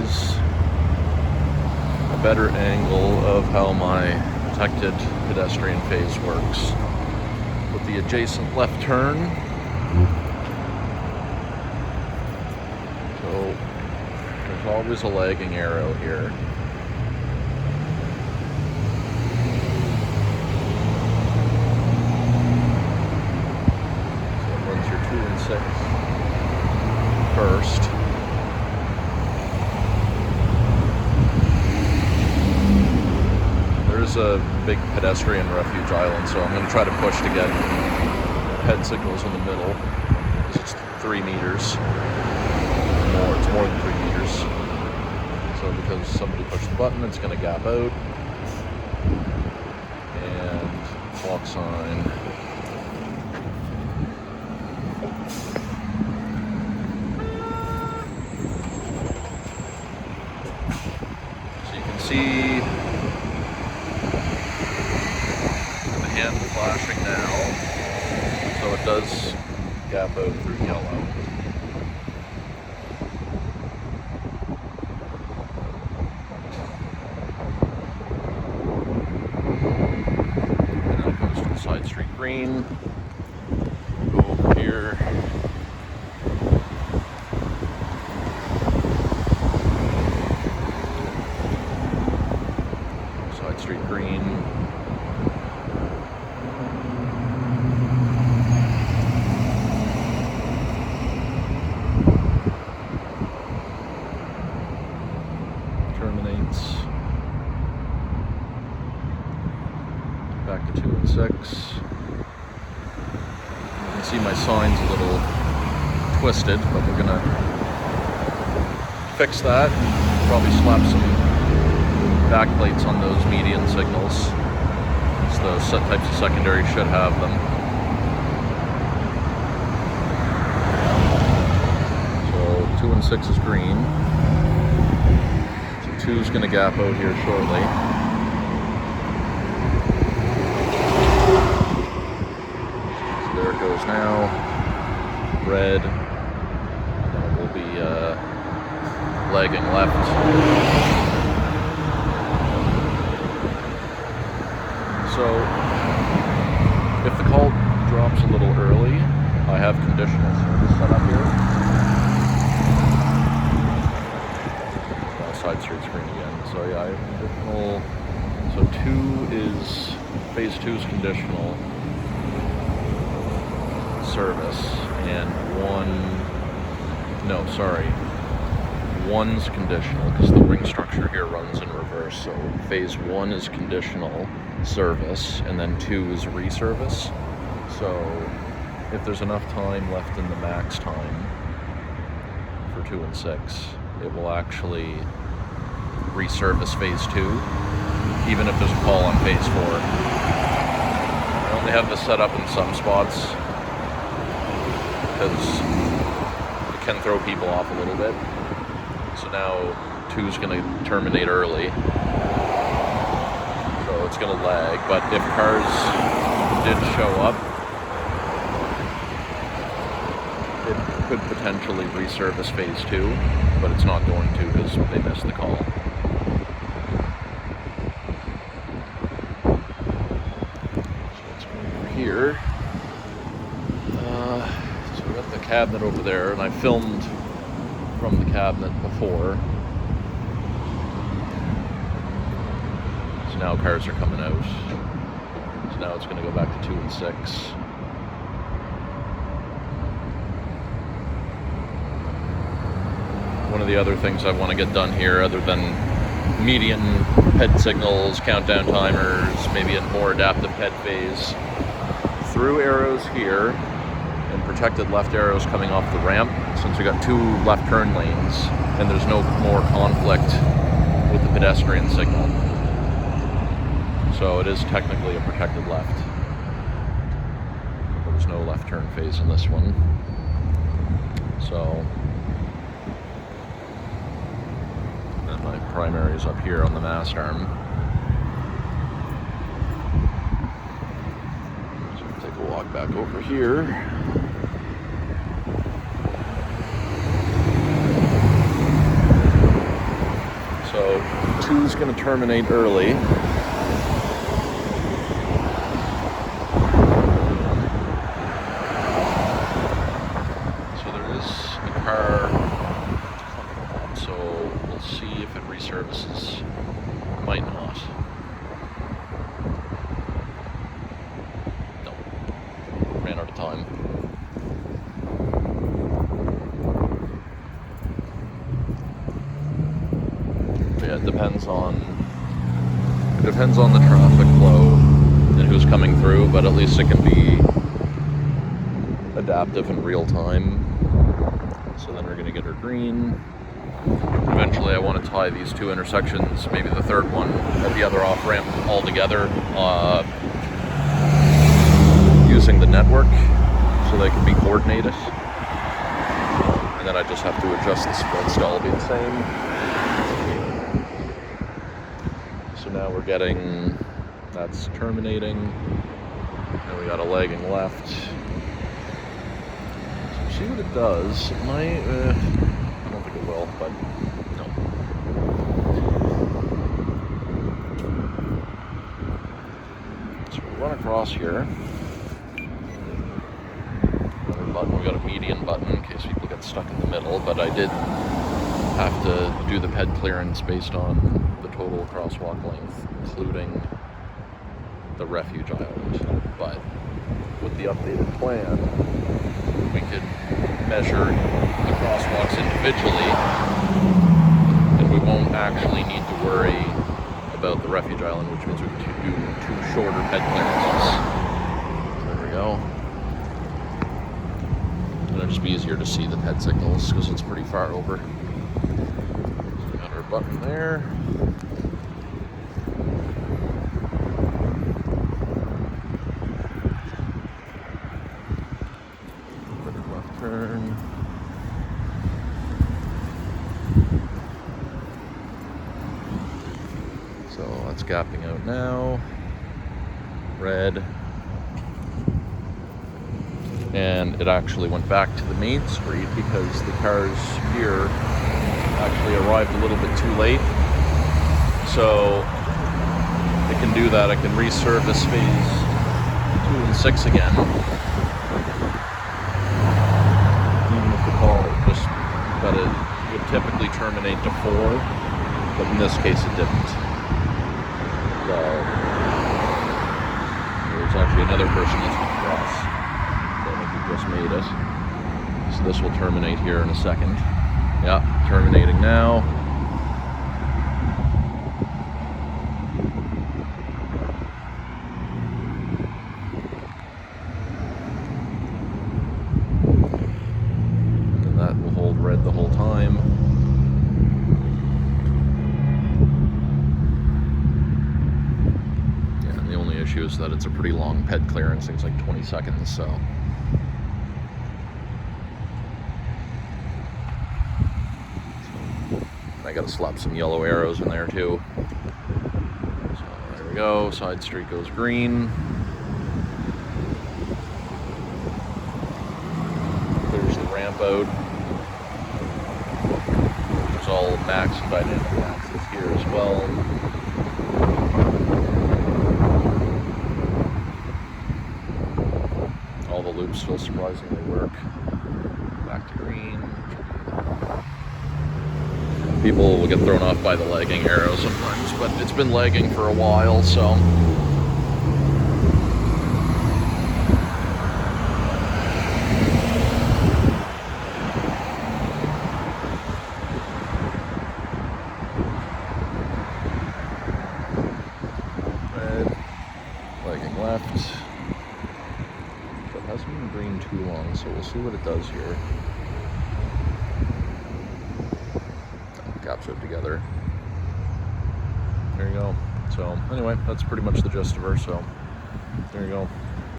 is a better angle of how my protected pedestrian phase works. With the adjacent left turn. So there's always a lagging arrow here. So it runs your 2 and 6 first. There's a big pedestrian refuge island, so I'm going to try to push to get head signals in the middle. It's 3 meters. More, it's more than 3 meters. So because somebody pushed the button, it's going to gap out. And walk sign. So you can see the hand flashing now. So it does gap out through yellow. Side street green. Go over here. Side street green. Terminates. Back to 2 and 6. You can see my sign's a little twisted, but we're gonna fix that. Probably slap some backplates on those median signals. So those types of secondary should have them. So 2 and 6 is green. So 2 is gonna gap out here shortly. There it goes now, red, and it will be lagging left. So, if the call drops a little early, I have conditional service set up here. Side street screen again, so yeah, I have conditional, so 2 is, phase 2 is conditional service, and 1's conditional because the ring structure here runs in reverse. So phase 1 is conditional service, and then 2 is reservice. So if there's enough time left in the max time for 2 and 6, it will actually reservice phase 2, even if there's a call on phase 4. I only have this set up in some spots, because it can throw people off a little bit. So now 2 is going to terminate early. So it's going to lag, but if cars did show up, it could potentially reservice phase 2, but it's not going to because they missed the call. So let's go over here. Cabinet over there, and I filmed from the cabinet before. So now cars are coming out. So now it's going to go back to 2 and 6. One of the other things I want to get done here, other than median head signals, countdown timers, maybe a more adaptive head phase, through arrows here, and protected left arrows coming off the ramp, since we got 2 left turn lanes and there's no more conflict with the pedestrian signal. So it is technically a protected left. There's no left turn phase in this one. So, and my primary is up here on the mast arm. So I'll take a walk back over here. 2 is going to terminate early. So there is a car coming on, so we'll see if it resurfaces. Might not. No. Ran out of time. Yeah, it depends on the traffic flow and who's coming through, but at least it can be adaptive in real time. So then we're gonna get her green. Eventually I want to tie these 2 intersections, maybe the 3rd one at the other off ramp, all together using the network so they can be coordinated. And then I just have to adjust the splits to all be the same. So now we're getting, that's terminating, and we got a lagging left. So see what it does. It might, I don't think it will, but no. So we run across here. Another button, we got a median button in case people get stuck in the middle, but I did have to do the ped clearance based on the total crosswalk length, including the refuge island. But with the updated plan, we could measure the crosswalks individually, and we won't actually need to worry about the refuge island, which means we can do 2 shorter ped clearances. So there we go. And it'll just be easier to see the ped signals because it's pretty far over. Button there. Left turn. So that's gapping out now. Red. And it actually went back to the main street because the cars here actually arrived a little bit too late. So it can do that. I can resurface phase 2 and 6 again. Even if the call just, but it would typically terminate to 4, but in this case it didn't. So there's actually another person that's going to cross. So I think we just made it. So this will terminate here in a second. Yeah, terminating now. And that will hold red the whole time. Yeah, and the only issue is that it's a pretty long ped clearance, things like 20 seconds, so. I gotta slap some yellow arrows in there too. So there we go, side street goes green. There's the ramp out. There's all max and dynamic access here as well. All the loops still surprisingly work. Back to green. People will get thrown off by the lagging arrow sometimes, but it's been lagging for a while, so. Red, lagging left. But it hasn't been green too long, so we'll see what it does here. Gaps it together. There you go. So anyway, that's pretty much the gist of her, so there you go.